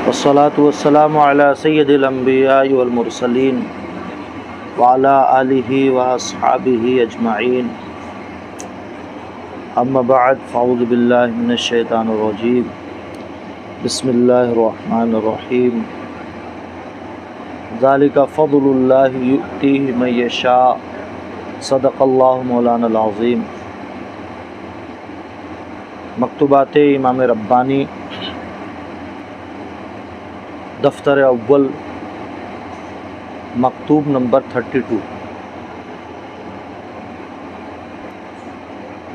والصلاة والسلام على سید الانبیاء والمرسلین وعلى آلہ واصحابہ اجمعین اما بعد فاعوذ باللہ من الشیطان الرجیم بسم اللہ الرحمن الرحیم ذالک فضل اللہ یؤتیہ من یشاء صدق اللہ مولانا العظیم۔ مکتوبات امام ربانی دفتر اول مکتوب نمبر 32۔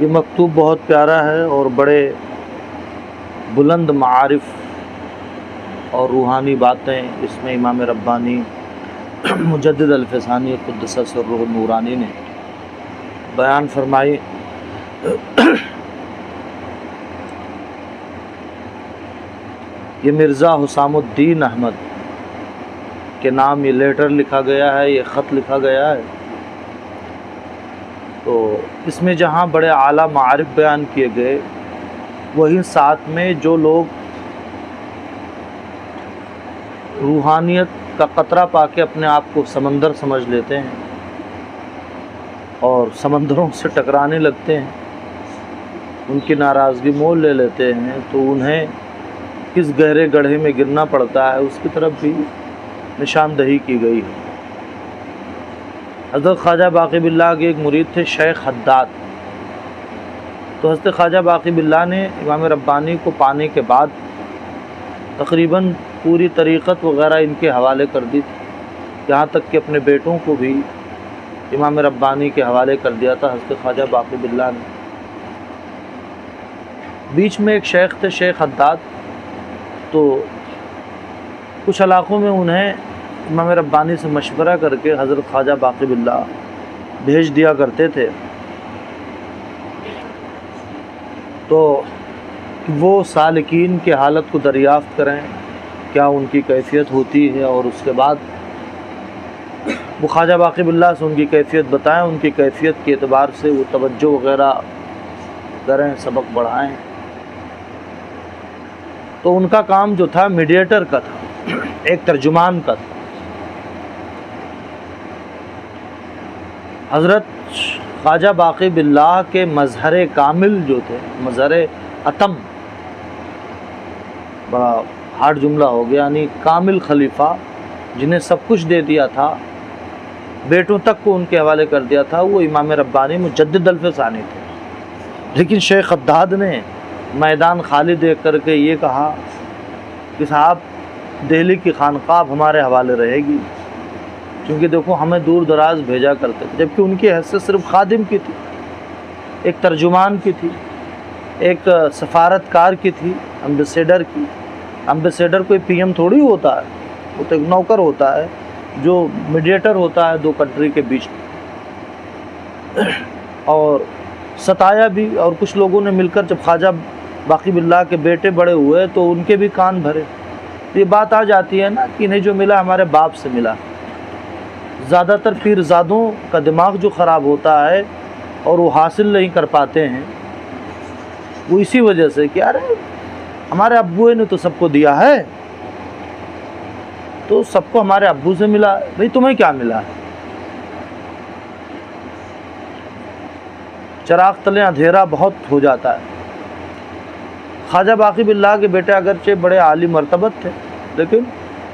یہ مکتوب بہت پیارا ہے اور بڑے بلند معارف اور روحانی باتیں اس میں امام ربانی مجدد الفسانی قدس سرہ النورانی نے بیان فرمائی۔ یہ مرزا حسام الدین احمد کے نام یہ لیٹر لکھا گیا ہے، یہ خط لکھا گیا ہے۔ تو اس میں جہاں بڑے اعلیٰ معارف بیان کیے گئے، وہیں ساتھ میں جو لوگ روحانیت کا قطرہ پا کے اپنے آپ کو سمندر سمجھ لیتے ہیں اور سمندروں سے ٹکرانے لگتے ہیں، ان کی ناراضگی مول لے لیتے ہیں، تو انہیں کس گہرے گڑھے میں گرنا پڑتا ہے اس کی طرف بھی نشاندہی کی گئی ہے۔ حضرت خواجہ باقی باللہ کے ایک مرید تھے شیخ حداد، تو حضرت خواجہ باقی باللہ نے امام ربانی کو پانے کے بعد تقریباً پوری طریقت وغیرہ ان کے حوالے کر دی تھی، یہاں تک کہ اپنے بیٹوں کو بھی امام ربانی کے حوالے کر دیا تھا حضرت خواجہ باقی باللہ نے۔ بیچ میں ایک شیخ تھے شیخ حداد، تو کچھ علاقوں میں انہیں امام ربانی سے مشورہ کر کے حضرت خواجہ باقی باللہ بھیج دیا کرتے تھے، تو وہ سالکین کی حالت کو دریافت کریں، کیا ان کی کیفیت ہوتی ہے، اور اس کے بعد وہ خواجہ باقی باللہ سے ان کی کیفیت بتائیں، ان کی کیفیت کے اعتبار سے وہ توجہ وغیرہ کریں، سبق بڑھائیں۔ تو ان کا کام جو تھا میڈیٹر کا تھا، ایک ترجمان کا تھا۔ حضرت خواجہ باقی باللہ کے مظہر کامل جو تھے، مظہر اتم، بڑا ہارڈ جملہ ہو گیا، یعنی کامل خلیفہ جنہیں سب کچھ دے دیا تھا، بیٹوں تک کو ان کے حوالے کر دیا تھا، وہ امام ربانی مجدد الفسانی تھے۔ لیکن شیخ حداد نے میدان خالی دیکھ کر کے یہ کہا کہ صاحب دہلی کی خانقاہ ہمارے حوالے رہے گی، کیونکہ دیکھو ہمیں دور دراز بھیجا کرتے تھے، جبکہ ان کی حیثیت صرف خادم کی تھی، ایک ترجمان کی تھی، ایک سفارتکار کی تھی، امبیسیڈر کی۔ امبیسیڈر کوئی پی ایم تھوڑی ہوتا ہے، وہ تو ایک نوکر ہوتا ہے جو میڈیٹر ہوتا ہے دو کنٹری کے بیچ میں۔ اور ستایا بھی، اور کچھ لوگوں نے مل کر جب خواجہ باقی باللہ کے بیٹے بڑے ہوئے تو ان کے بھی کان بھرے۔ یہ بات آ جاتی ہے نا کہ انہیں جو ملا ہمارے باپ سے ملا۔ زیادہ تر پیرزادوں کا دماغ جو خراب ہوتا ہے اور وہ حاصل نہیں کر پاتے ہیں، وہ اسی وجہ سے کہ ارے ہمارے ابو نے تو سب کو دیا ہے، تو سب کو ہمارے ابو سے ملا، بھئی تمہیں کیا ملا ہے؟ چراغ تلے اندھیرا بہت ہو جاتا ہے۔ خواجہ باقی باللہ کے بیٹے اگرچہ بڑے عالی مرتبت تھے، لیکن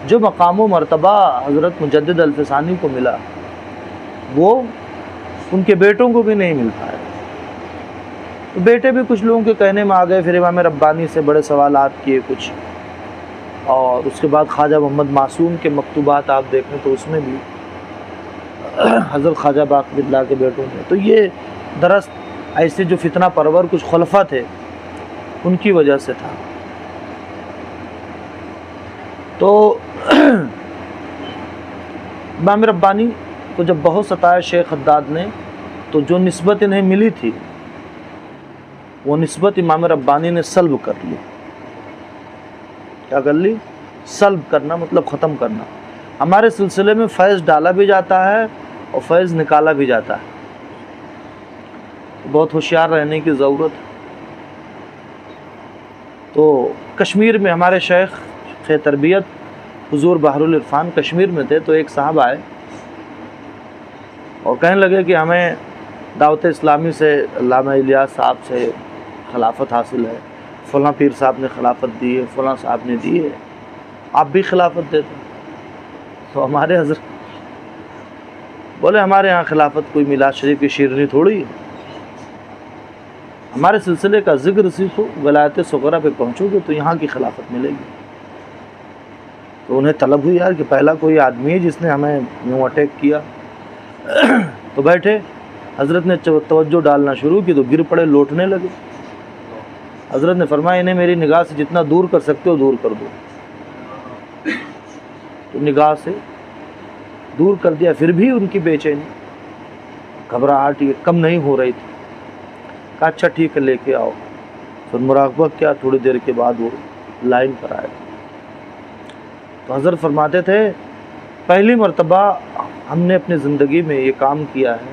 جو مقام و مرتبہ حضرت مجدد الفسانی کو ملا وہ ان کے بیٹوں کو بھی نہیں مل پایا۔ تو بیٹے بھی کچھ لوگوں کے کہنے میں آ گئے، پھر امام ربانی سے بڑے سوالات کیے کچھ، اور اس کے بعد خواجہ محمد معصوم کے مکتوبات آپ دیکھیں تو اس میں بھی حضرت خواجہ باقی باللہ کے بیٹوں نے، تو یہ درست ایسے جو فتنہ پرور کچھ خلفاء تھے ان کی وجہ سے تھا۔ تو امام ربانی کو جب بہت ستایا شیخ حداد نے، تو جو نسبت انہیں ملی تھی وہ نسبت امام ربانی نے سلب کر لی۔ کیا کر لی؟ سلب کرنا مطلب ختم کرنا۔ ہمارے سلسلے میں فیض ڈالا بھی جاتا ہے اور فیض نکالا بھی جاتا ہے، بہت ہوشیار رہنے کی ضرورت ہے۔ تو کشمیر میں ہمارے شیخ شیخ تربیت حضور بحر العرفان کشمیر میں تھے، تو ایک صاحب آئے اور کہنے لگے کہ ہمیں دعوت اسلامی سے علامہ الیاس صاحب سے خلافت حاصل ہے، فلاں پیر صاحب نے خلافت دی ہے، فلاں صاحب نے دی ہے، آپ بھی خلافت دیتے؟ تو ہمارے حضرت بولے ہمارے ہاں خلافت کوئی میلاد شریف کی شیرنی تھوڑی ہے، ہمارے سلسلے کا ذکر سیکھو، ولایت صغرا پہ پہنچو گے تو یہاں کی خلافت ملے گی۔ تو انہیں طلب ہوئی یار کہ پہلا کوئی آدمی ہے جس نے ہمیں یوں اٹیک کیا۔ تو بیٹھے، حضرت نے توجہ ڈالنا شروع کی تو گر پڑے، لوٹنے لگے۔ حضرت نے فرمایا انہیں میری نگاہ سے جتنا دور کر سکتے ہو دور کر دو۔ تو نگاہ سے دور کر دیا، پھر بھی ان کی بے چینی، گھبراہٹ یہ کم نہیں ہو رہی تھی۔ کہا اچھا ٹھیک ہے لے کے آؤ۔ پھر مراقبہ کیا، تھوڑی دیر کے بعد وہ لائن پر آئے۔ تو حضرت فرماتے تھے پہلی مرتبہ ہم نے اپنی زندگی میں یہ کام کیا ہے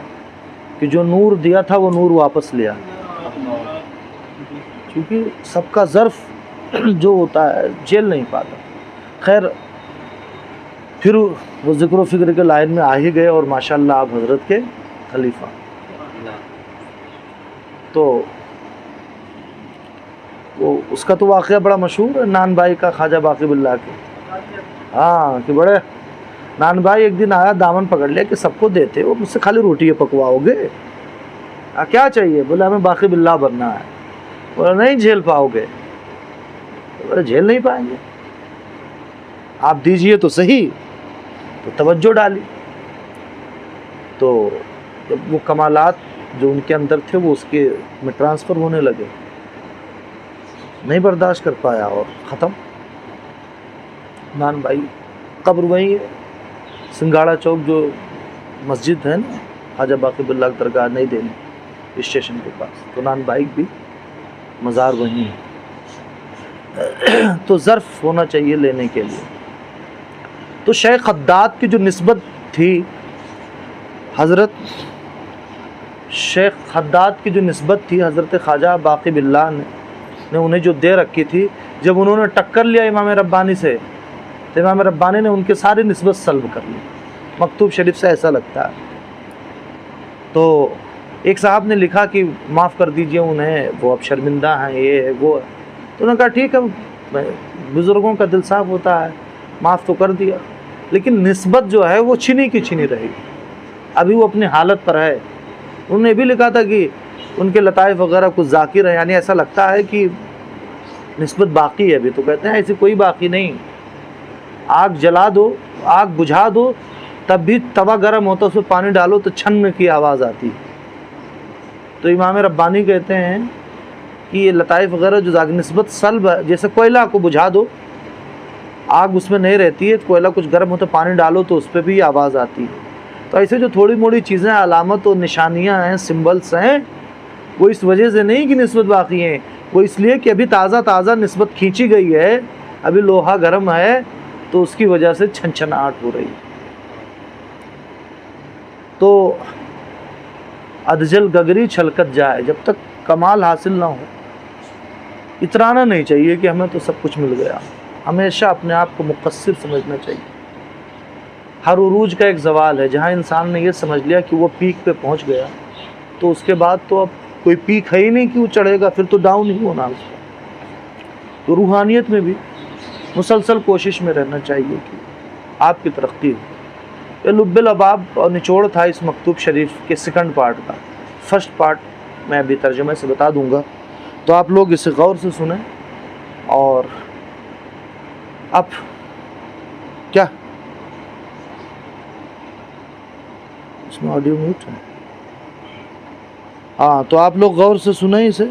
کہ جو نور دیا تھا وہ نور واپس لیا، کیونکہ سب کا ظرف جو ہوتا ہے جھیل نہیں پاتا۔ خیر پھر وہ ذکر و فکر کے لائن میں آ ہی گئے اور ماشاءاللہ آپ حضرت کے خلیفہ۔ تو وہ اس کا تو واقعہ بڑا مشہور ہے، نان بھائی کا، خواجہ باقی باللہ کے۔ ہاں کہ بڑے نان بھائی ایک دن آیا، دامن پکڑ لیا کہ سب کو دیتے ہو، مجھ سے خالی روٹی پکواؤ گے، کیا چاہیے؟ بولے ہمیں باقی باللہ بننا ہے۔ بولا نہیں جھیل پاؤ گے۔ بولے جھیل نہیں پائیں گے، آپ دیجئے تو صحیح۔ تو توجہ ڈالی، تو جب وہ کمالات جو ان کے اندر تھے وہ اس کے میں ٹرانسفر ہونے لگے، نہیں برداشت کر پایا اور ختم۔ نان بھائی قبر وہیں ہے، سنگاڑا چوک جو مسجد ہے نا خواجہ باقی باللہ کی درگاہ نئی دہلی اسٹیشن کے پاس، تو نان بھائی بھی مزار وہیں ہے۔ تو ظرف ہونا چاہیے لینے کے لیے۔ تو شیخ خداد کی جو نسبت تھی، حضرت شیخ خداد کی جو نسبت تھی حضرت خواجہ باقی باللہ نے انہیں جو دے رکھی تھی، جب انہوں نے ٹکر لیا امام ربانی سے تو امام ربانی نے ان کے ساری نسبت سلب کر لی۔ مکتوب شریف سے ایسا لگتا ہے۔ تو ایک صاحب نے لکھا کہ معاف کر دیجئے انہیں، وہ اب شرمندہ ہیں، یہ ہے وہ ہے۔ تو انہوں نے کہا ٹھیک ہے، بزرگوں کا دل صاف ہوتا ہے، معاف تو کر دیا، لیکن نسبت جو ہے وہ چھنی کی چھنی رہی، ابھی وہ اپنی حالت پر ہے۔ انہوں نے بھی لکھا تھا کہ ان کے لطائف وغیرہ کچھ ذاکر ہیں، یعنی ایسا لگتا ہے کہ نسبت باقی ہے ابھی۔ تو کہتے ہیں ایسی کوئی باقی نہیں، آگ جلا دو، آگ بجھا دو، تب بھی توا گرم ہوتا، اس میں پانی ڈالو تو چھن کی آواز آتی۔ تو امام ربانی کہتے ہیں کہ یہ لطائف وغیرہ جو نسبت سلب ہے، جیسے کوئلہ کو بجھا دو، آگ اس میں نہیں رہتی ہے، کوئلہ کچھ گرم ہوتا پانی ڈالو تو اس پہ بھی آواز آتی ہے۔ تو ایسے جو تھوڑی موڑی چیزیں علامت اور نشانیاں ہیں، سمبلس ہیں، وہ اس وجہ سے نہیں کہ نسبت باقی ہیں، وہ اس لیے کہ ابھی تازہ نسبت کھینچی گئی ہے، ابھی لوہا گرم ہے تو اس کی وجہ سے چھنچھناہٹ ہو رہی ہے۔ تو ادجل گگری چھلکت جائے، جب تک کمال حاصل نہ ہو اترانا نہیں چاہیے کہ ہمیں تو سب کچھ مل گیا، ہمیشہ اپنے آپ کو مقصر سمجھنا چاہیے۔ ہر عروج کا ایک زوال ہے، جہاں انسان نے یہ سمجھ لیا کہ وہ پیک پہ پہنچ گیا تو اس کے بعد تو اب کوئی پیک ہے ہی نہیں کہ وہ چڑھے گا، پھر تو ڈاؤن ہی ہونا اس کو۔ تو روحانیت میں بھی مسلسل کوشش میں رہنا چاہیے کہ آپ کی ترقی ہو۔ یہ لب الاباب اور نچوڑ تھا اس مکتوب شریف کے سیکنڈ پارٹ کا۔ فرسٹ پارٹ میں ابھی ترجمے سے بتا دوں گا، تو آپ لوگ اسے غور سے سنیں۔ اور اب کیا اس میں آڈیو میوٹ ہے؟ ہاں، تو آپ لوگ غور سے سنیں اسے،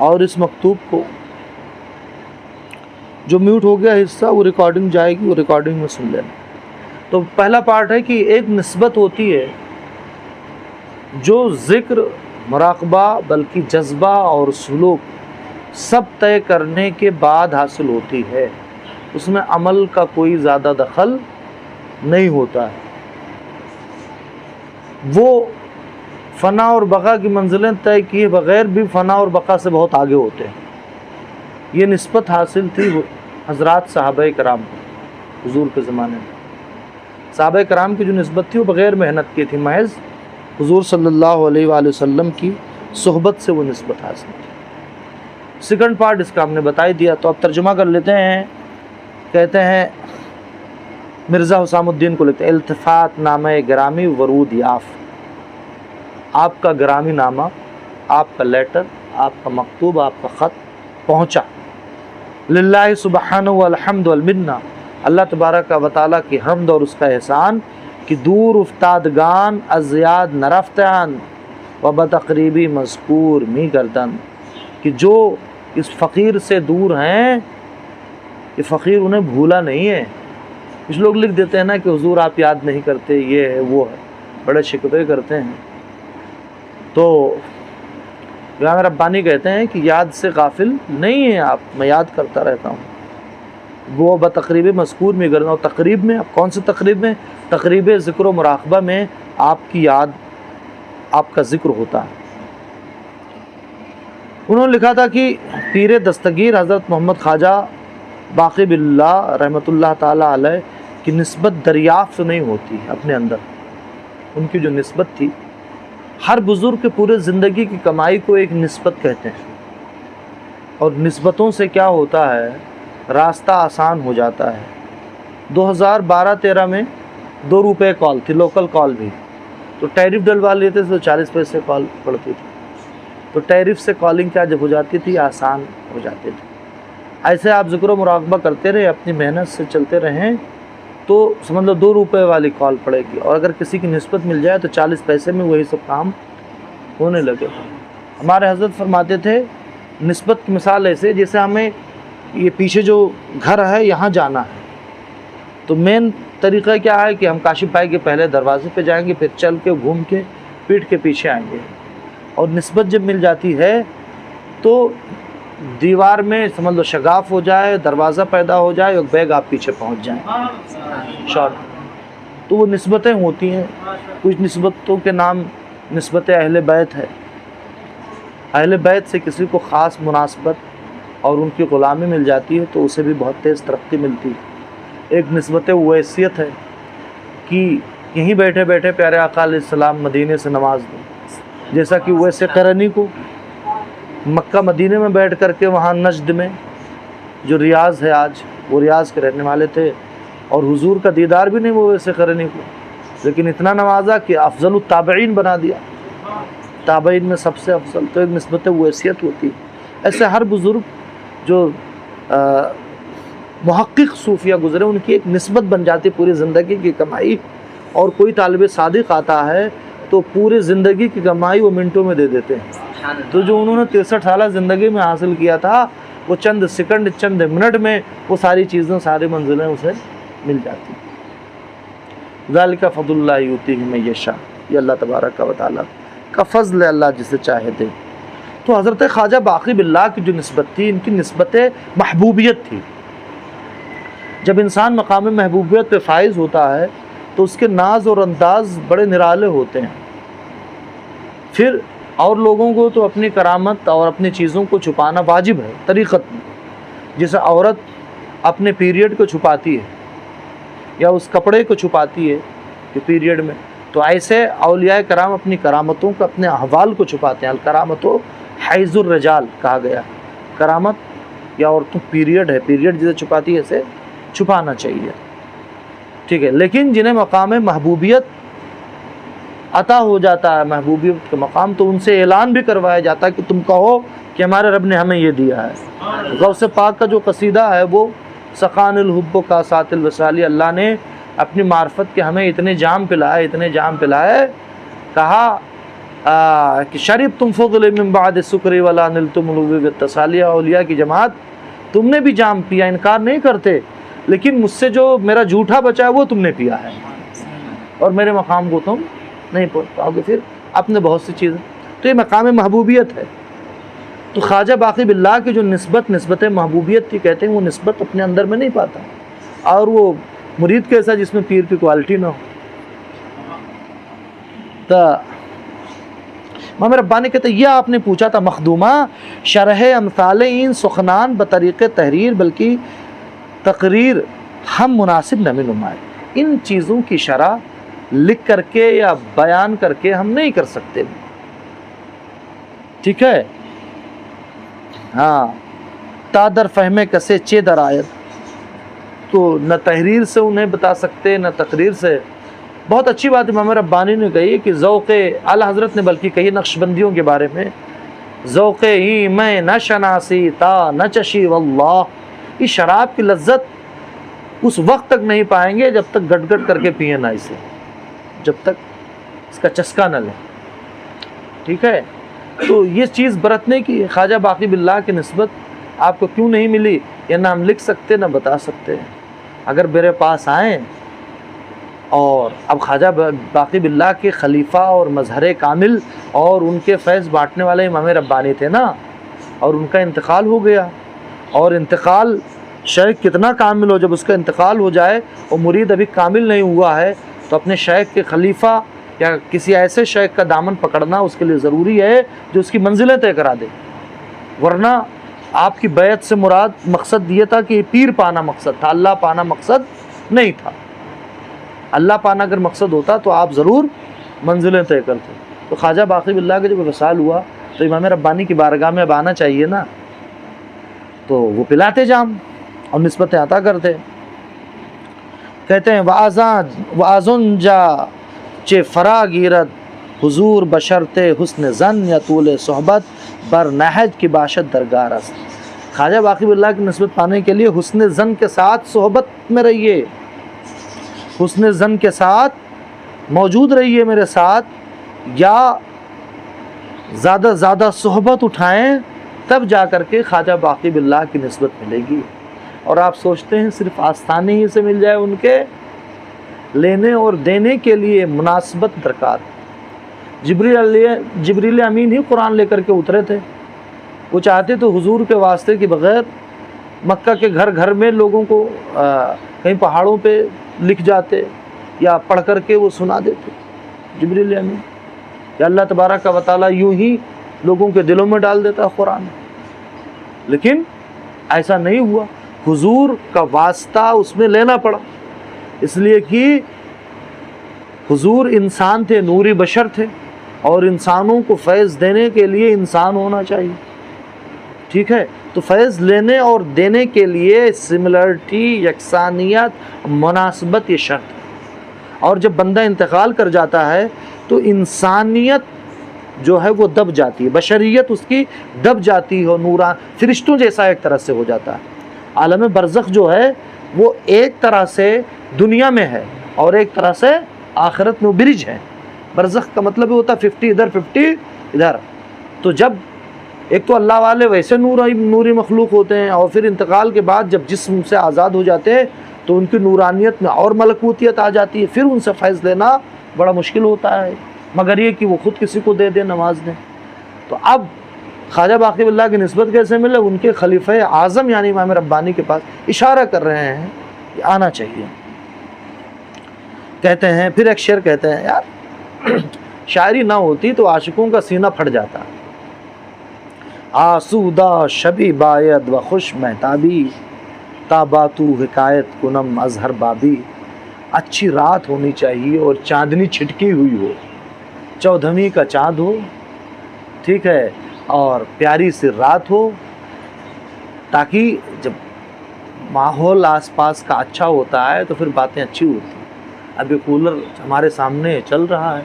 اور اس مکتوب کو جو میوٹ ہو گیا حصہ وہ ریکارڈنگ جائے گی، وہ ریکارڈنگ میں سن لینا۔ تو پہلا پارٹ ہے کہ ایک نسبت ہوتی ہے جو ذکر، مراقبہ، بلکہ جذبہ اور سلوک سب طے کرنے کے بعد حاصل ہوتی ہے، اس میں عمل کا کوئی زیادہ دخل نہیں ہوتا ہے۔ وہ فنا اور بقا کی منزلیں طے کیے بغیر بھی فنا اور بقا سے بہت آگے ہوتے ہیں۔ یہ نسبت حاصل تھی حضرات صحابہ کرام حضور کے زمانے میں، صحابہ کرام کی جو نسبت تھی وہ بغیر محنت کی تھی، محض حضور صلی اللہ علیہ وآلہ وسلم کی صحبت سے وہ نسبت حاصل تھی۔ سیکنڈ پارٹ اس کا ہم نے بتا ہی دیا، تو اب ترجمہ کر لیتے ہیں۔ کہتے ہیں مرزا حسام الدین کو لکھتے ہیں، التفات نامہ گرامی ورود یاف، آپ کا گرامی نامہ، آپ کا لیٹر، آپ کا مکتوب، آپ کا خط پہنچا۔ للہ سبحانہ والحمد والمنہ، اللہ تبارک و تعالیٰ کی حمد اور اس کا احسان کہ دور افتادگان از یاد نرفتان و بتقریبی مذکور می گردن، کہ جو اس فقیر سے دور ہیں یہ فقیر انہیں بھولا نہیں ہے۔ کچھ لوگ لکھ دیتے ہیں نا کہ حضور آپ یاد نہیں کرتے، یہ ہے وہ ہے، بڑے شکوے کرتے ہیں۔ تو امام ربانی کہتے ہیں کہ یاد سے غافل نہیں ہیں آپ، میں یاد کرتا رہتا ہوں۔ وہ بتقریب مذکور میں کرنا، اور تقریب میں، اب کون سے تقریب میں؟ تقریب ذکر و مراقبہ میں آپ کی یاد، آپ کا ذکر ہوتا ہے۔ انہوں نے لکھا تھا کہ پیر دستگیر حضرت محمد خواجہ باقی باللہ رحمۃ اللہ تعالیٰ علیہ کی نسبت دریافت نہیں ہوتی اپنے اندر۔ ان کی جو نسبت تھی، ہر بزرگ کے پورے زندگی کی کمائی کو ایک نسبت کہتے ہیں، اور نسبتوں سے کیا ہوتا ہے، راستہ آسان ہو جاتا ہے۔ 2012-13 میں 2 روپے کال تھی، لوکل کال بھی، تو ٹیرف ڈلوا لیتے تھے تو 40 پیسے کال پڑتی تھی، تو ٹیرف سے کالنگ کیا جب ہو جاتی تھی، آسان ہو جاتی تھی۔ ایسے آپ ذکر و مراقبہ کرتے رہے، اپنی محنت سے چلتے رہیں تو سمجھ لو 2 روپے والی کال پڑے گی، اور اگر کسی کی نسبت مل جائے تو 40 پیسے میں وہی سب کام ہونے لگے۔ ہمارے حضرت فرماتے تھے نسبت کی مثال ایسے جیسے ہمیں یہ پیچھے جو گھر ہے یہاں جانا ہے، تو مین طریقہ کیا ہے کہ ہم کاشف بھائی کے پہلے دروازے پہ جائیں گے، پھر چل کے گھوم کے پیٹ کے پیچھے آئیں گے، اور نسبت جب مل جاتی ہے تو دیوار میں سمجھ لو شگاف ہو جائے، دروازہ پیدا ہو جائے اور بیگ آپ پیچھے پہنچ جائیں شارٹ، تو وہ نسبتیں ہوتی ہیں۔ کچھ نسبتوں کے نام نسبت اہل بیت ہے، اہل بیت سے کسی کو خاص مناسبت اور ان کی غلامی مل جاتی ہے تو اسے بھی بہت تیز ترقی ملتی ہے۔ ایک نسبت ویسیت ہے کہ یہیں بیٹھے بیٹھے پیارے آقا علیہ السلام مدینے سے نواز دیں، جیسا کہ ویسے قرنی کو مکہ مدینے میں بیٹھ کر کے وہاں نجد میں جو ریاض ہے آج، وہ ریاض کے رہنے والے تھے، اور حضور کا دیدار بھی نہیں وہ ویسے قرنی کو، لیکن اتنا نوازا کہ افضل التابعین بنا دیا، تابعین میں سب سے افضل۔ تو ایک نسبت ویسیت ہوتی ہے۔ ایسے ہر بزرگ جو محقق صوفیہ گزرے ان کی ایک نسبت بن جاتی پوری زندگی کی کمائی، اور کوئی طالب صادق آتا ہے تو پوری زندگی کی کمائی وہ منٹوں میں دے دیتے ہیں۔ تو جو انہوں نے 63 سالہ زندگی میں حاصل کیا تھا وہ چند سیکنڈ، چند منٹ میں وہ ساری چیزیں، ساری منزلیں اسے مل جاتی ہیں۔ ذالک فضل اللہ یؤتیہ من یشاء، یہ اللہ تبارک و تعالیٰ کا فضل ہے، اللہ جسے چاہے دے۔ تو حضرت خواجہ باقی باللہ کی جو نسبت تھی، ان کی نسبت محبوبیت تھی۔ جب انسان مقام محبوبیت پہ فائز ہوتا ہے تو اس کے ناز اور انداز بڑے نرالے ہوتے ہیں۔ پھر اور لوگوں کو تو اپنی کرامت اور اپنی چیزوں کو چھپانا واجب ہے طریقت میں، جیسے عورت اپنے پیریڈ کو چھپاتی ہے یا اس کپڑے کو چھپاتی ہے کہ پیریڈ میں، تو ایسے اولیاء کرام اپنی کرامتوں کو، اپنے احوال کو چھپاتے ہیں۔ الکرامت و حیض الرجال کہا گیا، کرامت یا عورتوں پیریڈ ہے، پیریڈ جسے چھپاتی ہے اسے چھپانا چاہیے، ٹھیک ہے۔ لیکن جنہیں مقام محبوبیت عطا ہو جاتا ہے، محبوبیت کا مقام، تو ان سے اعلان بھی کروایا جاتا ہے کہ تم کہو کہ ہمارے رب نے ہمیں یہ دیا ہے۔ غوث پاک کا جو قصیدہ ہے وہ سقان الحب کا سات الوصالی، اللہ نے اپنی معرفت کے ہمیں اتنے جام پلائے، اتنے جام پلائے، کہا کہ شریب تم فضل من بعد سکری ولا نلتم الوی بالتسالی، اولیاء کی جماعت تم نے بھی جام پیا، انکار نہیں کرتے، لیکن مجھ سے جو میرا جھوٹا بچا ہے وہ تم نے پیا ہے، اور میرے مقام کو تم نہیں پہنچ پاؤ گے پھر اپنے بہت سی چیزیں۔ تو یہ مقام محبوبیت ہے۔ تو خواجہ باقی باللہ کی جو نسبت محبوبیت تھی، کہتے ہیں وہ نسبت اپنے اندر میں نہیں پاتا، اور وہ مرید کیسا جس میں پیر کی کوالٹی نہ ہو۔ تو امام ربانی کہتے ہیں یہ آپ نے پوچھا تھا مخدومہ شرح امثال این سخنان بطریق تحریر، بلکہ تقریر ہم مناسب نہ نمائے. ان چیزوں کی شرح لکھ کر کے یا بیان کر کے ہم نہیں کر سکتے. ٹھیک ہے. ہاں تا در فہمے کسے چے در آیت, تو نہ تحریر سے انہیں بتا سکتے نہ تقریر سے. بہت اچھی بات امام ربانی نے کہی کہ ذوق اعلی حضرت نے بلکہ کہی نقش بندیوں کے بارے میں, ذوق ہی میں نہ شناسی تا نہ چشی واللہ. اس شراب کی لذت اس وقت تک نہیں پائیں گے جب تک گٹ گٹ کر کے پیئیں نہ اسے, جب تک اس کا چسکا نہ لیں. ٹھیک ہے. تو یہ چیز برتنے کی خواجہ باقی باللہ کی نسبت آپ کو کیوں نہیں ملی, یہ نہ ہم لکھ سکتے نہ بتا سکتے. اگر میرے پاس آئیں اور اب خواجہ باقی باللہ کے خلیفہ اور مظہر کامل اور ان کے فیض بانٹنے والے امام ربانی تھے نا, اور ان کا انتقال ہو گیا, اور انتقال شیخ کتنا کامل ہو, جب اس کا انتقال ہو جائے اور مرید ابھی کامل نہیں ہوا ہے تو اپنے شیخ کے خلیفہ یا کسی ایسے شیخ کا دامن پکڑنا اس کے لیے ضروری ہے جو اس کی منزلیں طے کرا دے. ورنہ آپ کی بیعت سے مراد مقصد یہ تھا کہ پیر پانا مقصد تھا, اللہ پانا مقصد نہیں تھا. اللہ پانا اگر مقصد ہوتا تو آپ ضرور منزلیں طے کرتے. تو خواجہ باقی باللہ کا جب وصال ہوا تو امام ربانی کی بارگاہ میں اب آنا چاہیے نا, تو وہ پلاتے جام اور نسبتیں عطا کرتے. کہتے ہیں وَآزُن جا چے فرا گیرت حضور بشرط حسن زن یا طول صحبت بر نہج کی باشد درگاہ است. خواجہ باقی باللہ کی نسبت پانے کے لیے حسن زن کے ساتھ صحبت میں رہیے, حسن زن کے ساتھ موجود رہیے میرے ساتھ, یا زیادہ صحبت اٹھائیں تب جا کر کے خواجہ باقی باللہ کی نسبت ملے گی. اور آپ سوچتے ہیں صرف آستانے ہی سے مل جائے, ان کے لینے اور دینے کے لیے مناسبت درکار. جبریل امین ہی قرآن لے کر کے اترے تھے. وہ چاہتے تو حضور کے واسطے کے بغیر مکہ کے گھر گھر میں لوگوں کو کہیں پہاڑوں پہ لکھ جاتے یا پڑھ کر کے وہ سنا دیتے جبریل امین, یا اللہ تبارک و تعالیٰ یوں ہی لوگوں کے دلوں میں ڈال دیتا قرآن. لیکن ایسا نہیں ہوا, حضور کا واسطہ اس میں لینا پڑا, اس لیے کہ حضور انسان تھے, نوری بشر تھے, اور انسانوں کو فیض دینے کے لیے انسان ہونا چاہیے. ٹھیک ہے. تو فیض لینے اور دینے کے لیے سملرٹی, یکسانیت, مناسبت یہ شرط ہے. اور جب بندہ انتقال کر جاتا ہے تو انسانیت جو ہے وہ دب جاتی ہے, بشریت اس کی دب جاتی ہے, نوران فرشتوں جیسا ایک طرح سے ہو جاتا ہے. عالم برزخ جو ہے وہ ایک طرح سے دنیا میں ہے اور ایک طرح سے آخرت میں برج ہے. برزخ کا مطلب ہوتا ہے 50 ادھر 50 ادھر. تو جب ایک تو اللہ والے ویسے نوری مخلوق ہوتے ہیں, اور پھر انتقال کے بعد جب جسم سے آزاد ہو جاتے ہیں تو ان کی نورانیت میں اور ملکوتیت آ جاتی ہے, پھر ان سے فیض لینا بڑا مشکل ہوتا ہے, مگر یہ کہ وہ خود کسی کو دے دیں, نواز دیں. تو اب خواجہ باقی باللہ کی نسبت کیسے ملے؟ ان کے خلیفہ اعظم یعنی امام ربانی کے پاس اشارہ کر رہے ہیں کہ آنا چاہیے. کہتے ہیں پھر ایک شعر کہتے ہیں, یار شاعری نہ ہوتی تو عاشقوں کا سینہ پھٹ جاتا. آسودہ شبی باید و خوش مہتابی تاباتو حکایت کنم اظہر بابی. اچھی رات ہونی چاہیے اور چاندنی چھٹکی ہوئی ہو, 14ویں کا چاند ہو, ٹھیک ہے, اور پیاری سی رات ہو, تاکہ جب ماحول آس پاس کا اچھا ہوتا ہے تو پھر باتیں اچھی ہوتی ہیں. اب یہ کولر ہمارے سامنے چل رہا ہے,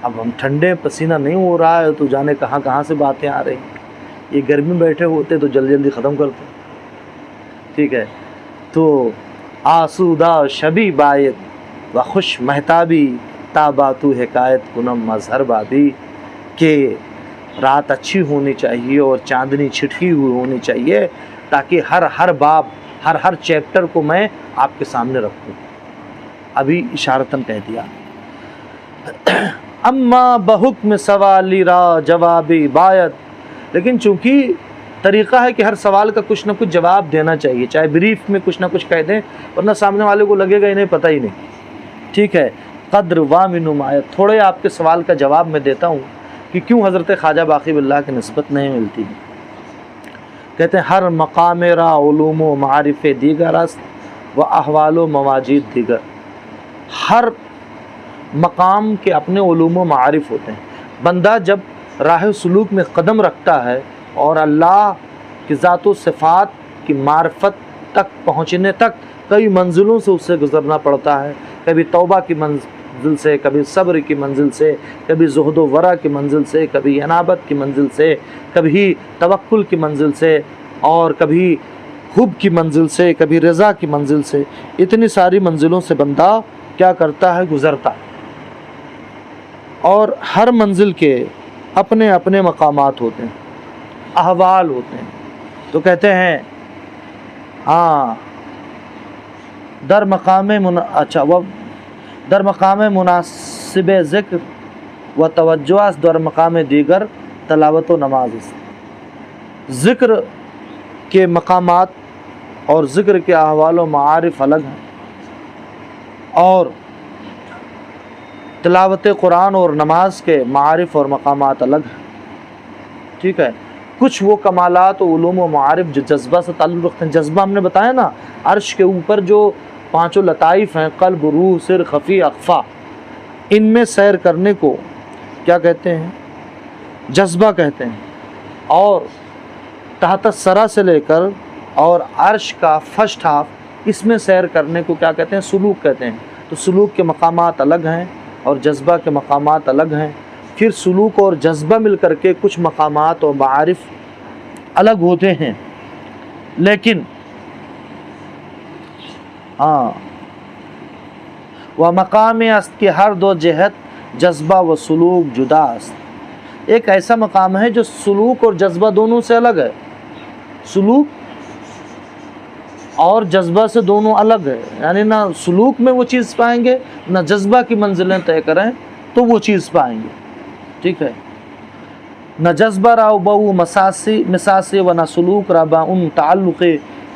اب ہم ٹھنڈے, پسینہ نہیں ہو رہا ہے تو جانے کہاں سے باتیں آ رہی ہیں. یہ گرمی بیٹھے ہوتے تو جلدی ختم کرتے. ٹھیک ہے. تو آسودہ شبی باید و خوش مہتابی تاباتو حکایت کنم مظہر بابی, کہ رات اچھی ہونی چاہیے اور چاندنی چھٹکی ہوئی ہونی چاہیے تاکہ ہر باب, ہر چیپٹر کو میں آپ کے سامنے رکھوں. ابھی اشارتاً کہہ دیا. اما بحکم سوالی را جوابی باید, لیکن چونکہ طریقہ ہے کہ ہر سوال کا کچھ نہ کچھ جواب دینا چاہیے, چاہے بریف میں کچھ نہ کچھ کہہ دیں, ورنہ سامنے والے کو لگے گا انہیں پتہ ہی نہیں. ٹھیک ہے. قدر وامن آیت, تھوڑے آپ کے سوال کا جواب میں دیتا ہوں کہ کیوں حضرت خواجہ باقی باللہ کی نسبت نہیں ملتی. کہتے ہیں ہر مقام را علوم و معارف دیگر است و احوال و مواجید دیگر. ہر مقام کے اپنے علوم و معارف ہوتے ہیں. بندہ جب راہ سلوک میں قدم رکھتا ہے اور اللہ کی ذات و صفات کی معرفت تک پہنچنے تک کئی منزلوں سے اس سے گزرنا پڑتا ہے. کبھی توبہ کی منزل سے، کبھی صبر کی منزل سے، کبھی زہد و ورع کی منزل سے، کبھی انابت کی منزل سے، کبھی توکل کی منزل سے، اور کبھی حب کی منزل سے، کبھی رضا کی منزل سے. اتنی ساری منزلوں سے بندہ کیا کرتا ہے؟ گزرتا ہے. اور ہر منزل کے اپنے اپنے مقامات ہوتے ہیں، احوال ہوتے ہیں. تو کہتے ہیں ہاں در مقام مناسب ذکر و توجہ است، در مقام دیگر تلاوت و نماز است. ذکر کے مقامات اور ذکر کے احوال و معارف الگ ہیں، اور تلاوت قرآن اور نماز کے معارف اور مقامات الگ ہیں. ٹھیک ہے. کچھ وہ کمالات و علوم و معارف جو جذبہ سے تعلق رکھتے ہیں. جذبہ ہم نے بتایا نا، عرش کے اوپر جو پانچوں لطائف ہیں، قلب، روح، سر، خفی، اخفا، ان میں سیر کرنے کو کیا کہتے ہیں؟ جذبہ کہتے ہیں. اور تحت الثری سے لے کر اور عرش کا فرسٹ ہاف، اس میں سیر کرنے کو کیا کہتے ہیں؟ سلوک کہتے ہیں. تو سلوک کے مقامات الگ ہیں اور جذبہ کے مقامات الگ ہیں. پھر سلوک اور جذبہ مل کر کے کچھ مقامات اور معارف الگ ہوتے ہیں. لیکن و مقام است کہ ہر دو جہت جذبہ و سلوک جدا است. ایک ایسا مقام ہے جو سلوک اور جذبہ دونوں سے الگ ہے. سلوک اور جذبہ سے دونوں الگ ہے. یعنی نہ سلوک میں وہ چیز پائیں گے، نہ جذبہ کی منزلیں طے کریں تو وہ چیز پائیں گے. ٹھیک ہے. نہ جذبہ را بہو مساسی و نہ سلوک را با ان تعلق.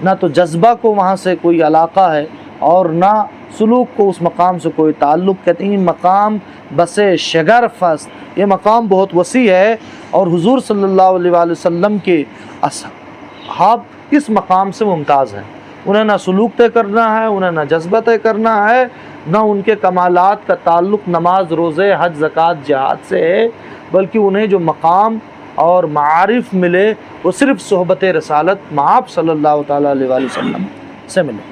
نہ تو جذبہ کو وہاں سے کوئی علاقہ ہے اور نہ سلوک کو اس مقام سے کوئی تعلق. کہتے ہیں مقام بس شگرف است. یہ مقام بہت وسیع ہے، اور حضور صلی اللہ علیہ وآلہ وسلم کے اصحاب اس مقام سے ممتاز ہیں. انہیں نہ سلوک طے کرنا ہے، انہیں نہ جذبہ طے کرنا ہے، نہ ان کے کمالات کا تعلق نماز، روزے، حج، زکوٰۃ، جہاد سے ہے، بلکہ انہیں جو مقام اور معارف ملے وہ صرف صحبت رسالت مآب صلی اللہ تعالیٰ علیہ وآلہ وسلم سے ملے.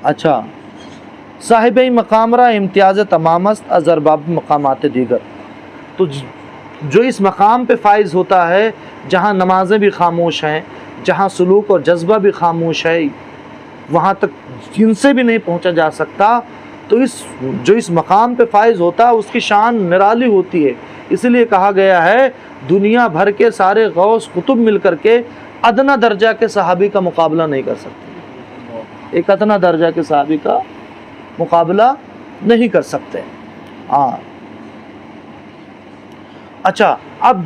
اچھا، صاحب مقام را امتیاز تمام است از ارباب مقامات دیگر. تو جو اس مقام پہ فائز ہوتا ہے جہاں نمازیں بھی خاموش ہیں، جہاں سلوک اور جذبہ بھی خاموش ہے، وہاں تک جن سے بھی نہیں پہنچا جا سکتا، تو جو اس مقام پہ فائز ہوتا ہے اس کی شان نرالی ہوتی ہے. اس لیے کہا گیا ہے دنیا بھر کے سارے غوث قطب مل کر کے ادنا درجہ کے صحابی کا مقابلہ نہیں کر سکتے. ایک ادنا درجہ کے صحابی کا مقابلہ نہیں کر سکتے. ہاں. اچھا، اب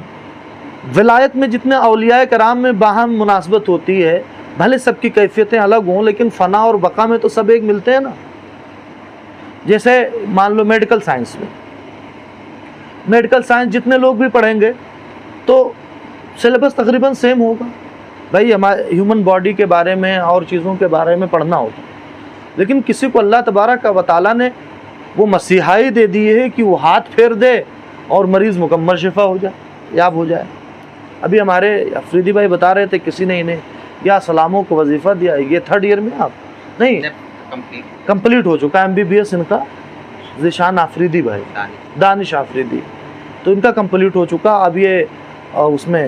ولایت میں جتنے اولیاء کرام میں باہم مناسبت ہوتی ہے، بھلے سب کی کیفیتیں الگ ہوں لیکن فنا اور بقا میں تو سب ایک ملتے ہیں نا. جیسے مان لو میڈیکل سائنس میں، میڈیکل سائنس جتنے لوگ بھی پڑھیں گے تو سلیبس تقریباً سیم ہوگا. بھائی ہمارے ہیومن باڈی کے بارے میں اور چیزوں کے بارے میں پڑھنا ہوگا، لیکن کسی کو اللہ تبارک و تعالیٰ نے وہ مسیحائی دے دی ہے کہ وہ ہاتھ پھیر دے اور مریض مکمل شفا ہو جائے، یاب ہو جائے. ابھی ہمارے افریدی بھائی بتا رہے تھے کسی نے انہیں یا سلاموں کو وظیفہ دیا. یہ 3rd ایئر میں آپ نہیں کمپلیٹ ہو چکا MBBS ان کا، ذیشان آفریدی بھائی، دانش آفریدی، تو ان کا کمپلیٹ ہو چکا. اب یہ اس میں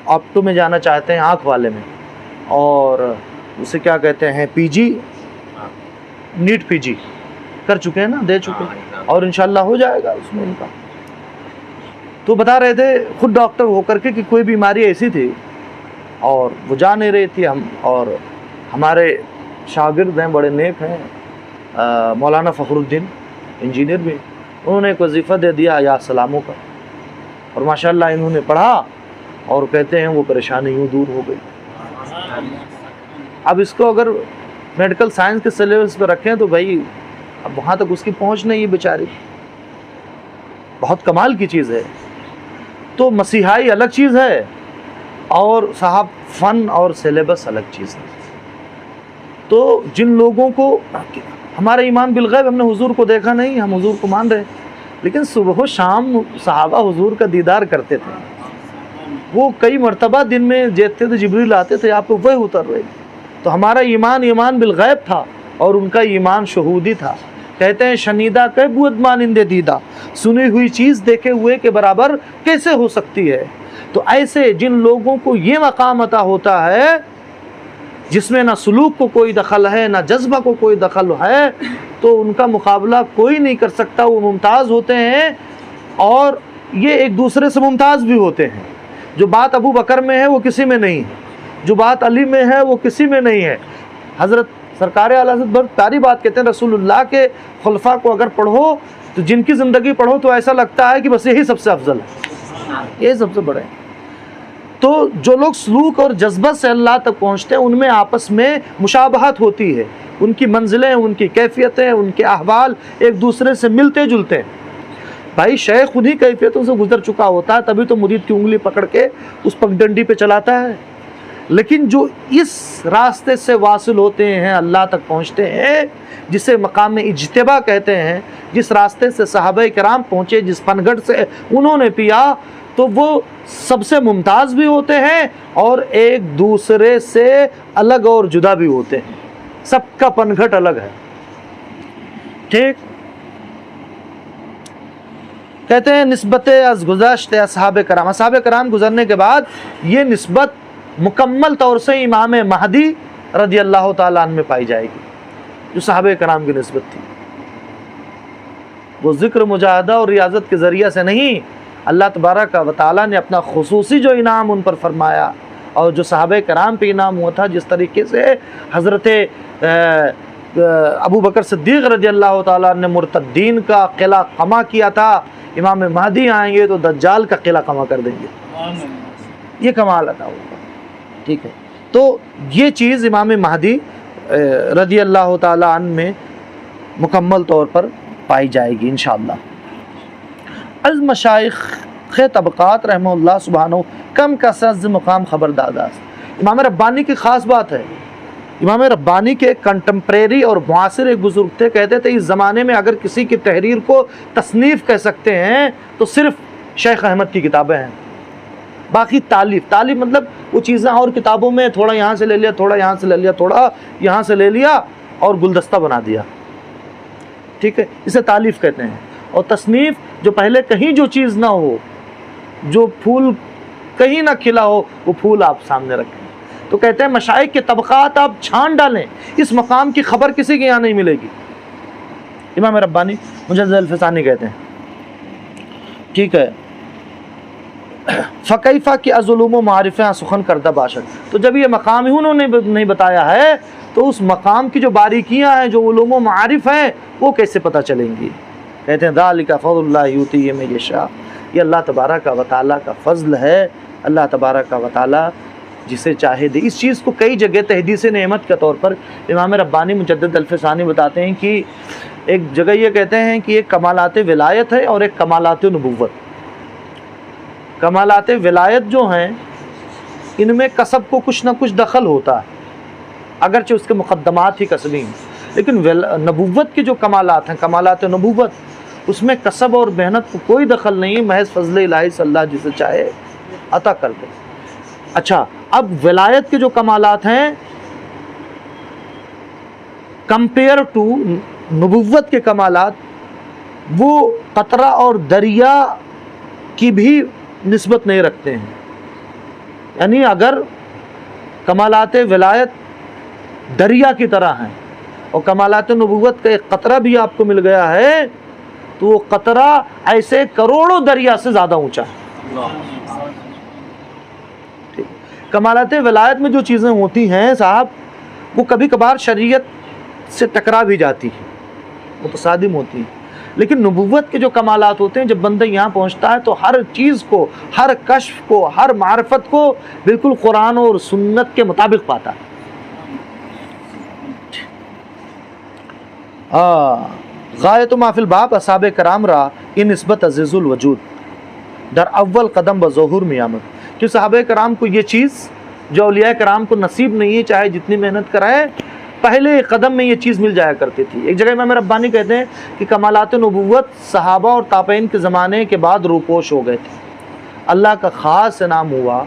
آپٹو میں جانا چاہتے ہیں، آنکھ والے میں، اور اسے کیا کہتے ہیں PG، نیٹ PG کر چکے ہیں نا، دے چکے ہیں، اور انشاءاللہ ہو جائے گا اس میں ان کا. تو بتا رہے تھے خود ڈاکٹر ہو کر کے کہ کوئی بیماری ایسی تھی اور وہ جا نہیں رہی تھی. اور ہمارے شاگرد ہیں، بڑے نیک ہیں، مولانا فخر الدین انجینئر بھی، انہوں نے ایک وظیفہ دے دیا یا سلاموں کا، اور ماشاءاللہ انہوں نے پڑھا اور کہتے ہیں وہ پریشانی یوں دور ہو گئی. اب اس کو اگر میڈیکل سائنس کے سلیبس پہ رکھیں تو بھائی اب وہاں تک اس کی پہنچ نہیں ہے بیچاری. بہت کمال کی چیز ہے. تو مسیحائی الگ چیز ہے اور صاحب فن اور سلیبس الگ چیز ہے. تو جن لوگوں کو ہمارا ایمان بالغیب، ہم نے حضور کو دیکھا نہیں، ہم حضور کو مان رہے، لیکن صبح و شام صحابہ حضور کا دیدار کرتے تھے. وہ کئی مرتبہ دن میں جیتے تھے، جبریل آتے تھے، آپ کو وہ اتر رہے. تو ہمارا ایمان بالغیب تھا اور ان کا ایمان شہودی تھا. کہتے ہیں شنیدہ کہ بود مانندے دیدہ، سنی ہوئی چیز دیکھے ہوئے کے برابر کیسے ہو سکتی ہے. تو ایسے جن لوگوں کو یہ مقام عطا ہوتا ہے جس میں نہ سلوک کو کوئی دخل ہے نہ جذبہ کو کوئی دخل ہے، تو ان کا مقابلہ کوئی نہیں کر سکتا. وہ ممتاز ہوتے ہیں اور یہ ایک دوسرے سے ممتاز بھی ہوتے ہیں. جو بات ابو بکر میں ہے وہ کسی میں نہیں ہے، جو بات علی میں ہے وہ کسی میں نہیں ہے. حضرت سرکار اعلیٰ حضرت بہت پیاری بات کہتے ہیں، رسول اللہ کے خلفاء کو اگر پڑھو تو جن کی زندگی پڑھو تو ایسا لگتا ہے کہ بس یہی سب سے افضل ہے، یہ سب سے بڑے ہیں. تو جو لوگ سلوک اور جذبہ سے اللہ تک پہنچتے ہیں ان میں آپس میں مشابہت ہوتی ہے، ان کی منزلیں، ان کی کیفیتیں، ان کے احوال ایک دوسرے سے ملتے جلتے ہیں. بھائی شیخ انہی کیفیتوں سے گزر چکا ہوتا ہے، تبھی تو مرید کی انگلی پکڑ کے اس پگڈنڈی پہ چلاتا ہے. لیکن جو اس راستے سے واصل ہوتے ہیں، اللہ تک پہنچتے ہیں، جسے مقام اجتبا کہتے ہیں، جس راستے سے صحابہ کرام پہنچے، جس پنگھٹ سے انہوں نے پیا، تو وہ سب سے ممتاز بھی ہوتے ہیں اور ایک دوسرے سے الگ اور جدا بھی ہوتے ہیں. سب کا پنگھٹ الگ ہے. ٹھیک. کہتے ہیں نسبت از گذشت اصحاب کرام گزرنے کے بعد یہ نسبت مکمل طور سے امام مہدی رضی اللہ تعالیٰ عنہ میں پائی جائے گی، جو صحابہ کرام کی نسبت تھی. وہ ذکر مجاہدہ اور ریاضت کے ذریعہ سے نہیں، اللہ تبارک و تعالیٰ نے اپنا خصوصی جو انعام ان پر فرمایا اور جو صحابہ کرام پہ انعام ہوا تھا، جس طریقے سے حضرت ابو بکر صدیق رضی اللہ تعالیٰ نے مرتدین کا قلعہ قمع کیا تھا، امام مہدی آئیں گے تو دجال کا قلعہ قمع کر دیں گے. یہ کمال عطا ہوگا. ٹھیک ہے. تو یہ چیز امام مہدی رضی اللہ تعالیٰ عنہ میں مکمل طور پر پائی جائے گی انشاءاللہ. از مشائخ طبقات رحمہ اللہ سبحانہ کم کثرت مقام خبردادا. امام ربانی کی خاص بات ہے، امام ربانی کے کنٹمپریری اور معاصر ایک بزرگ تھے، کہتے تھے اس زمانے میں اگر کسی کی تحریر کو تصنیف کہہ سکتے ہیں تو صرف شیخ احمد کی کتابیں ہیں. باقی تالیف مطلب وہ چیزیں اور کتابوں میں تھوڑا یہاں سے لے لیا، تھوڑا یہاں سے لے لیا، تھوڑا یہاں سے لے لیا اور گلدستہ بنا دیا. ٹھیک ہے، اسے تالیف کہتے ہیں. اور تصنیف جو پہلے کہیں جو چیز نہ ہو، جو پھول کہیں نہ کھلا ہو، وہ پھول آپ سامنے رکھیں. تو کہتے ہیں مشائخ کے طبقات آپ چھان ڈالیں، اس مقام کی خبر کسی کے یہاں نہیں ملے گی. امام ربانی مجدد الفسانی کہتے ہیں. ٹھیک ہے. فقیفہ کی از علوم و معارفیں سخن کردہ باشد. تو جب یہ مقام ہی انہوں نے نہیں بتایا ہے تو اس مقام کی جو باریکیاں ہیں، جو علوم و معارف ہیں، وہ کیسے پتہ چلیں گی. کہتے ہیں ذالک فضل اللہ یؤتیہ من یشاء. یہ اللہ تبارک و تعالیٰ کا فضل ہے، اللہ تبارک و تعالیٰ جسے چاہے دے. اس چیز کو کئی جگہ تحدیث نعمت کے طور پر امام ربانی مجدد الفسانی بتاتے ہیں کہ ایک جگہ یہ کہتے ہیں کہ ایک کمالات ولایت ہے اور ایک کمالات نبوت. کمالات ولایت جو ہیں ان میں کسب کو کچھ نہ کچھ دخل ہوتا ہے، اگرچہ اس کے مقدمات ہی کسبی ہیں، لیکن نبوت کے جو کمالات ہیں، کمالات نبوت، اس میں کسب اور محنت کو کوئی دخل نہیں، محض فضل الہی صلی اللہ جسے چاہے عطا کر دے. اچھا، اب ولایت کے جو کمالات ہیں کمپیئر ٹو نبوت کے کمالات، وہ قطرہ اور دریا کی بھی نسبت نہیں رکھتے ہیں. یعنی اگر کمالات ولایت دریا کی طرح ہیں اور کمالات نبوت کا ایک قطرہ بھی آپ کو مل گیا ہے تو وہ قطرہ ایسے کروڑوں دریا سے زیادہ اونچا ہے. کمالات ولایت میں جو چیزیں ہوتی ہیں صاحب، وہ کبھی کبھار شریعت سے ٹکرا بھی جاتی ہیں، متصادم ہوتی ہیں. لیکن نبوت کے جو کمالات ہوتے ہیں، جب بندہ یہاں پہنچتا ہے تو ہر چیز کو، ہر کشف کو، ہر معرفت کو بالکل قرآن اور سنت کے مطابق پاتا ہے. غایت ما فی الباب اصحاب کرام را این نسبت عزیز الوجود در اول قدم بظہور میں آمد. کہ صحابہ کرام کو یہ چیز جو اولیاء کرام کو نصیب نہیں ہے، چاہے جتنی محنت کرائے، پہلے قدم میں یہ چیز مل جایا کرتی تھی۔ ایک جگہ امام ربانی کہتے ہیں کہ کمالات نبوت صحابہ اور تابعین کے زمانے کے بعد روپوش ہو گئے تھے، اللہ کا خاص انعام ہوا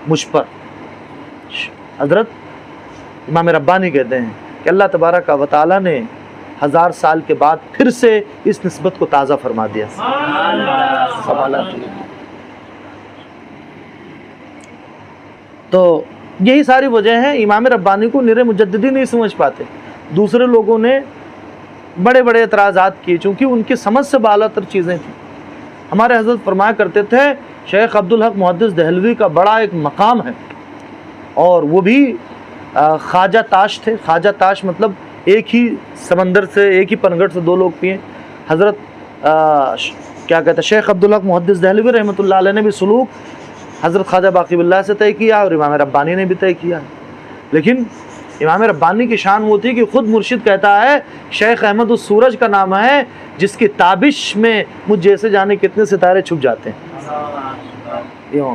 مجھ پر۔ حضرت امام ربانی کہتے ہیں کہ اللہ تبارک و تعالیٰ نے 1000 سال کے بعد پھر سے اس نسبت کو تازہ فرما دیا۔ تو یہی ساری وجہ ہیں، امام ربانی کو نیر مجددی نہیں سمجھ پاتے، دوسرے لوگوں نے بڑے بڑے اعتراضات کیے چونکہ ان کی سمجھ سے بالا تر چیزیں تھیں۔ ہمارے حضرت فرمایا کرتے تھے شیخ عبدالحق محدث دہلوی کا بڑا ایک مقام ہے، اور وہ بھی خواجہ تاش تھے۔ خواجہ تاش مطلب ایک ہی سمندر سے، ایک ہی پنگھٹ سے دو لوگ پیے۔ حضرت کیا کہتے ہیں شیخ عبدالحق محدث دہلوی رحمۃ اللہ علیہ نے بھی سلوک حضرت خواجہ باقی باللہ سے طے کیا، اور امام ربانی نے بھی طے کیا۔ لیکن امام ربانی کی شان وہ تھی کہ خود مرشد کہتا ہے شیخ احمد اس سورج کا نام ہے جس کی تابش میں مجھ جیسے جانے کتنے ستارے چھپ جاتے ہیں۔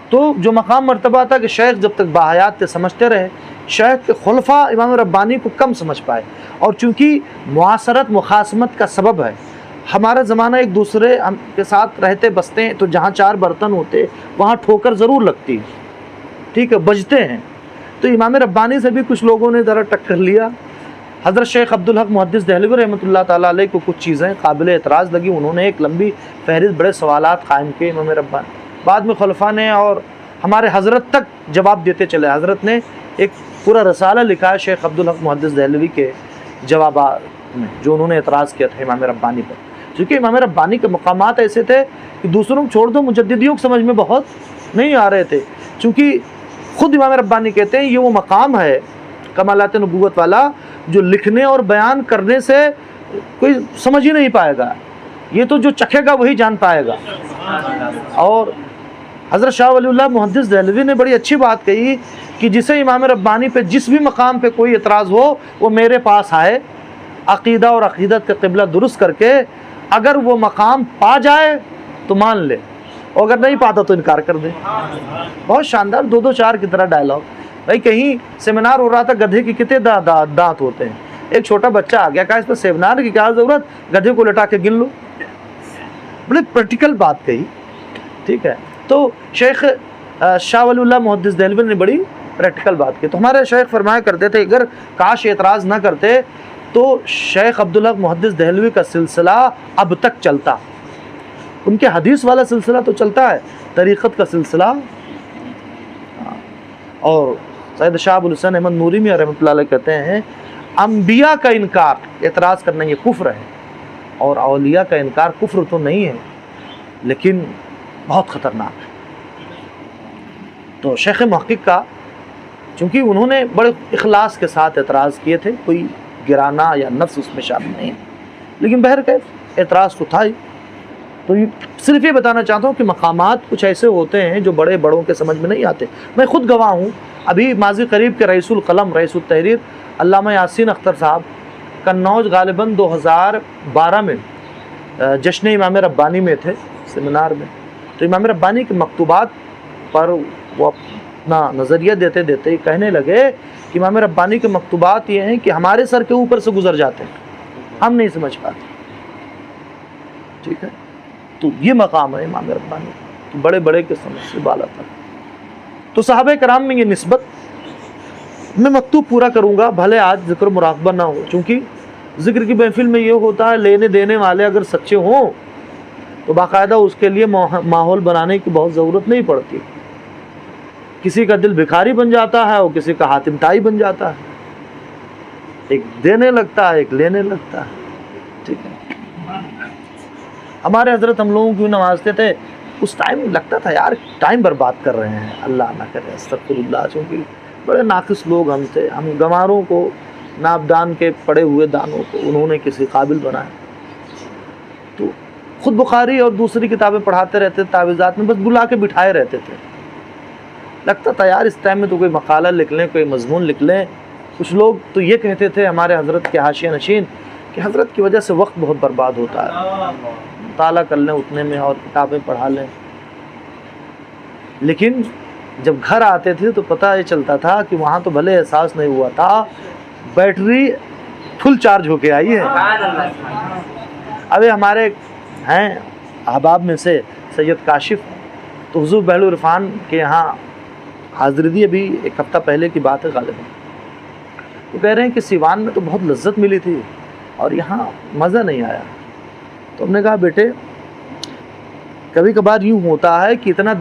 تو جو مقام مرتبہ تھا کہ شیخ جب تک باحیات تھے سمجھتے رہے، شیخ کے خلفاء امام ربانی کو کم سمجھ پائے، اور چونکہ معاصرت مخاصمت کا سبب ہے، ہمارا زمانہ ایک دوسرے کے ساتھ رہتے بستے ہیں، تو جہاں 4 برتن ہوتے وہاں ٹھوکر ضرور لگتی، ٹھیک ہے، بجتے ہیں۔ تو امام ربانی سے بھی کچھ لوگوں نے ذرا ٹکر لیا۔ حضرت شیخ عبدالحق محدث دہلوی رحمۃ اللہ تعالیٰ علیہ کو کچھ چیزیں قابل اعتراض لگی، انہوں نے ایک لمبی فہرست بڑے سوالات قائم کیے امام ربانی، بعد میں خلفاء نے اور ہمارے حضرت تک جواب دیتے چلے۔ حضرت نے ایک پورا رسالہ لکھا ہے شیخ عبدالحق محدث دہلوی کے جوابات میں، جو انہوں نے اعتراض کیا تھا امام ربانی پر، کیونکہ امام ربانی کے مقامات ایسے تھے کہ دوسروں کو چھوڑ دو، مجددیوں کو سمجھ میں بہت نہیں آ رہے تھے، چونکہ خود امام ربانی کہتے ہیں یہ وہ مقام ہے کمالات نبوت والا جو لکھنے اور بیان کرنے سے کوئی سمجھ ہی نہیں پائے گا، یہ تو جو چکھے گا وہی جان پائے گا۔ اور حضرت شاہ ولی اللہ محدث دہلوی نے بڑی اچھی بات کہی کہ جسے امام ربانی پہ جس بھی مقام پہ کوئی اعتراض ہو وہ میرے پاس آئے، عقیدہ اور عقیدت کا قبلہ درست کر کے، اگر وہ مقام پا جائے تو مان لے، اور اگر نہیں پاتا تو انکار کر دے۔ بہت شاندار 2-4 کی طرح ڈائلاگ۔ بھائی کہیں سیمینار ہو رہا تھا، گدھے کی کتنے دانت ہوتے ہیں، ایک چھوٹا بچہ آ گیا، کہا اس پہ سیمینار کی کیا ضرورت، گدھے کو لٹا کے گن لو۔ بڑی پریکٹیکل بات کہی، ٹھیک ہے۔ تو شیخ شاہ ولی اللہ محدث دہلوی نے بڑی پریکٹیکل بات کی۔ تو ہمارے شیخ فرمایا کرتے تھے اگر کاش اعتراض نہ کرتے تو شیخ عبدالحق محدث دہلوی کا سلسلہ اب تک چلتا، ان کے حدیث والا سلسلہ تو چلتا ہے، طریقت کا سلسلہ۔ اور سید شاہ ابو الحسن احمد نوری میاں رحمۃ اللہ علیہ کہتے ہیں انبیاء کا انکار، اعتراض کرنا یہ کفر ہے، اور اولیاء کا انکار کفر تو نہیں ہے لیکن بہت خطرناک ہے۔ تو شیخ محقق کا چونکہ انہوں نے بڑے اخلاص کے ساتھ اعتراض کیے تھے، کوئی گرانا یا نفس اس میں شامل نہیں، لیکن بہرکیف اعتراض تو تھا ہی۔ تو صرف یہ بتانا چاہتا ہوں کہ مقامات کچھ ایسے ہوتے ہیں جو بڑوں کے سمجھ میں نہیں آتے۔ میں خود گواہ ہوں، ابھی ماضی قریب کے رئیس القلم رئیس التحریر علامہ یاسین اختر صاحب قنوج غالباً 2012 میں جشن امام ربانی میں تھے سیمینار میں، تو امام ربانی کے مکتوبات پر وہ اپنا نظریہ دیتے دیتے کہنے لگے کہ امام ربانی کے مکتوبات یہ ہیں کہ ہمارے سر کے اوپر سے گزر جاتے ہیں، ہم نہیں سمجھ پاتے، ٹھیک ہے۔ تو یہ مقام ہے امام ربانی، بڑے کے سمجھ سے بالا تھا۔ تو صحابہ کرام میں یہ نسبت میں مکتوب پورا کروں گا، بھلے آج ذکر مراقبہ نہ ہو، چونکہ ذکر کی محفل میں یہ ہوتا ہے لینے دینے والے اگر سچے ہوں تو باقاعدہ اس کے لیے ماحول بنانے کی بہت ضرورت نہیں پڑتی۔ کسی کا دل بھکاری بن جاتا ہے اور کسی کا حاتم تائی بن جاتا ہے، ایک دینے لگتا ہے ایک لینے لگتا ہے، ٹھیک ہے۔ ہمارے حضرت ہم لوگوں کی نوازتے تھے، اس ٹائم لگتا تھا یار ٹائم برباد کر رہے ہیں، اللہ نہ کرے استغفر اللہ، چونکہ بڑے ناقص لوگ ہم تھے، ہم گنواروں کو، نابدان کے پڑے ہوئے دانوں کو انہوں نے کسی قابل بنایا۔ تو خود بخاری اور دوسری کتابیں پڑھاتے رہتے تعویذات میں، بس بلا کے بٹھائے رہتے تھے۔ لگتا تھا یار اس ٹائم میں تو کوئی مقالہ لکھ لیں، کوئی مضمون لکھ لیں۔ کچھ لوگ تو یہ کہتے تھے ہمارے حضرت کے حاشیہ نشین کہ حضرت کی وجہ سے وقت بہت برباد ہوتا ہے، مطالعہ کر لیں اتنے میں اور کتابیں پڑھا لیں۔ لیکن جب گھر آتے تھے تو پتہ یہ چلتا تھا کہ وہاں تو بھلے احساس نہیں ہوا تھا، بیٹری فل چارج ہو کے آئی ہے۔ ابھی ہمارے ہیں احباب میں سے سید کاشف، تو حضور بہل عرفان کے یہاں حاضری دی، ابھی ایک ہفتہ پہلے کی بات ہے غالباً، وہ کہہ رہے ہیں کہ سیوان میں تو بہت لذت ملی تھی اور یہاں مزہ نہیں آیا۔ تو ہم نے کہا بیٹے کبھی کبھار یوں ہوتا ہے کہ اتنا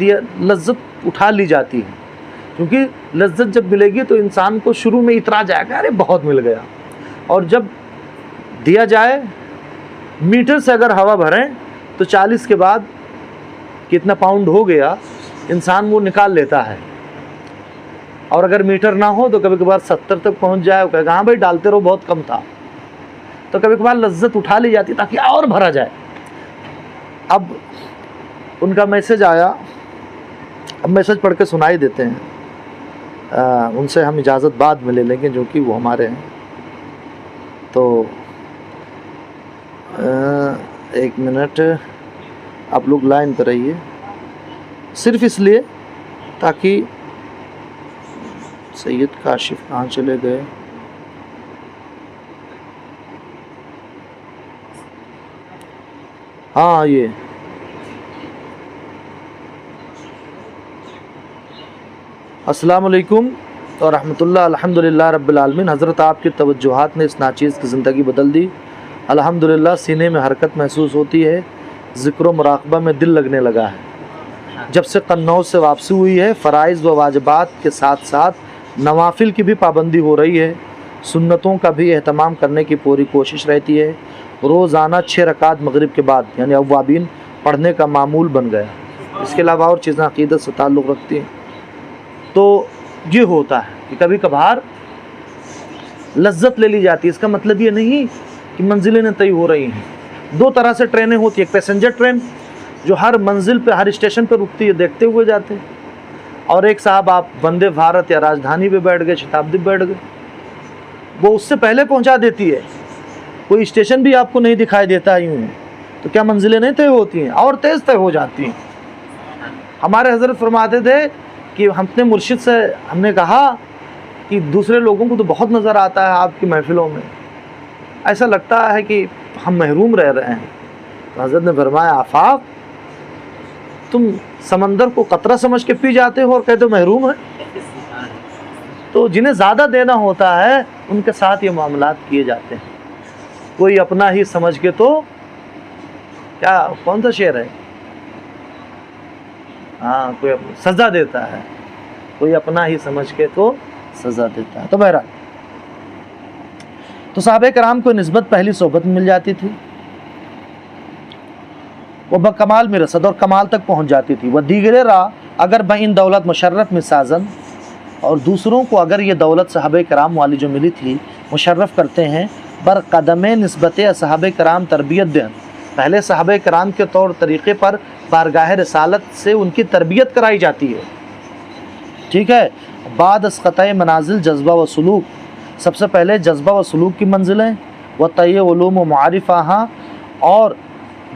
لذت اٹھا لی جاتی ہے، کیونکہ لذت جب ملے گی تو انسان کو شروع میں اترا جائے گا ارے بہت مل گیا، اور جب دیا جائے میٹر سے اگر ہوا بھریں تو 40 کے بعد کتنا پاؤنڈ ہو گیا انسان وہ نکال لیتا ہے، اور اگر میٹر نہ ہو تو کبھی کبھار 70 تک پہنچ جائے، وہ کہے گا ہاں بھائی ڈالتے رہو بہت کم تھا۔ تو کبھی کبھار لذت اٹھا لی جاتی تاکہ اور بھرا جائے۔ اب ان کا میسج آیا، اب میسج پڑھ کے سنائی دیتے ہیں، ان سے ہم اجازت بعد میں لے لیں گے جو کہ وہ ہمارے ہیں۔ تو ایک منٹ آپ لوگ لائن پہ رہیے، صرف اس لیے تاکہ سید کاشف کہاں چلے گئے، ہاں یہ السلام علیکم ورحمۃ اللہ، الحمدللہ رب العالمین۔ حضرت آپ کی توجہات نے اس ناچیز کی زندگی بدل دی، الحمدللہ سینے میں حرکت محسوس ہوتی ہے، ذکر و مراقبہ میں دل لگنے لگا ہے۔ جب سے قنوج سے واپسی ہوئی ہے فرائض و واجبات کے ساتھ ساتھ نوافل کی بھی پابندی ہو رہی ہے، سنتوں کا بھی اہتمام کرنے کی پوری کوشش رہتی ہے، روزانہ 6 رکعت مغرب کے بعد یعنی اوابین پڑھنے کا معمول بن گیا۔ اس کے علاوہ اور چیزیں عقیدت سے تعلق رکھتی ہیں۔ تو یہ ہوتا ہے کہ کبھی کبھار لذت لے لی جاتی ہے، اس کا مطلب یہ نہیں کہ منزلیں نہ طے ہو رہی ہیں۔ 2 طرح سے ٹرینیں ہوتی ہیں، ایک پیسنجر ٹرین جو ہر منزل پہ ہر اسٹیشن پہ رکتی ہے دیکھتے ہوئے جاتے ہیں، اور ایک صاحب آپ وندے بھارت یا راجدھانی پہ بیٹھ گئے، شتابدی پہ بیٹھ گئے، وہ اس سے پہلے پہنچا دیتی ہے، کوئی اسٹیشن بھی آپ کو نہیں دکھائی دیتا یوں ہے، تو کیا منزلیں نہیں طے ہوتی ہیں اور تیز طے ہو جاتی ہیں۔ ہمارے حضرت فرماتے تھے کہ ہم اپنے مرشد سے ہم نے کہا کہ دوسرے لوگوں کو تو بہت نظر آتا ہے آپ کی محفلوں میں، ایسا لگتا ہے کہ ہم محروم رہ رہے ہیں۔ تو حضرت نے فرمایا آفاق، تم سمندر کو قطرہ سمجھ کے پی جاتے ہو اور کہتے ہو محروم ہے؟ تو جنہیں زیادہ دینا ہوتا ہے ان کے ساتھ یہ معاملات کیے جاتے ہیں۔ کوئی اپنا ہی سمجھ کے تو کیا کون سا شعر ہے، ہاں کوئی سزا دیتا ہے، کوئی اپنا ہی سمجھ کے تو سزا دیتا ہے۔ تو بہرحال تو صحابہ کرام کو نسبت پہلی صحبت میں مل جاتی تھی، وہ بکمال میں رسد اور کمال تک پہنچ جاتی تھی۔ وہ دیگر راہ اگر بین دولت مشرف میں سازن، اور دوسروں کو اگر یہ دولت صحابہ کرام والی جو ملی تھی مشرف کرتے ہیں، بر قدم نسبت صحابہ کرام تربیت دیں، پہلے صحابہ کرام کے طور طریقے پر بارگاہ رسالت سے ان کی تربیت کرائی جاتی ہے، ٹھیک ہے۔ بعد از قطع منازل جذبہ و سلوک، سب سے پہلے جذبہ و سلوک کی منزلیں، و طی علوم و معارفہ، اور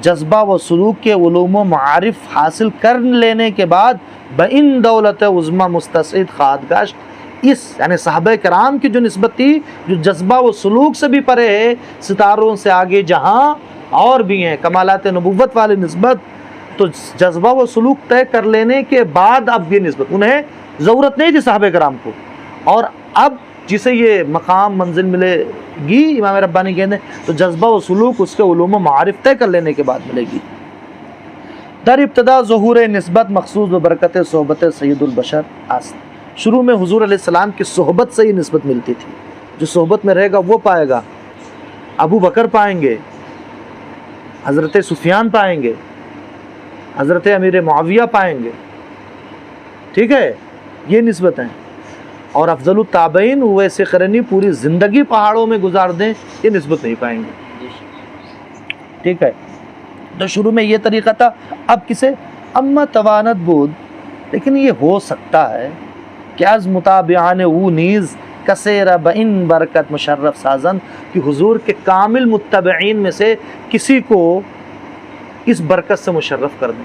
جذبہ و سلوک کے علوم و معارف حاصل کر لینے کے بعد بَإِن دولت عظمی مستسعد خادگشت، اس یعنی صحابہ کرام کی جو نسبت تھی جو جذبہ و سلوک سے بھی پرے ہے، ستاروں سے آگے جہاں اور بھی ہیں کمالات نبوت والی نسبت، تو جذبہ و سلوک طے کر لینے کے بعد اب یہ نسبت، انہیں ضرورت نہیں تھی صحابہ کرام کو، اور اب جسے یہ مقام منزل ملے گی امام ربانی کہتے ہیں تو جذبہ و سلوک اس کے علوم و معارف طے کر لینے کے بعد ملے گی۔ در ابتدا ظہور نسبت مخصوص و برکت صحبت سید البشر است، شروع میں حضور علیہ السلام کی صحبت سے ہی نسبت ملتی تھی، جو صحبت میں رہے گا وہ پائے گا، ابو بکر پائیں گے، حضرت سفیان پائیں گے، حضرت امیر معاویہ پائیں گے، ٹھیک ہے، یہ نسبت ہیں۔ اور افضل التابعین ویسے قرنی پوری زندگی پہاڑوں میں گزار دیں، یہ نسبت نہیں پائیں گے، ٹھیک ہے۔ تو شروع میں یہ طریقہ تھا، اب کسے اما توانت بود، لیکن یہ ہو سکتا ہے کہ از متابعان او نیز کثیر بئن برکت مشرف سازن، کہ حضور کے کامل متبعین میں سے کسی کو اس برکت سے مشرف کر دیں۔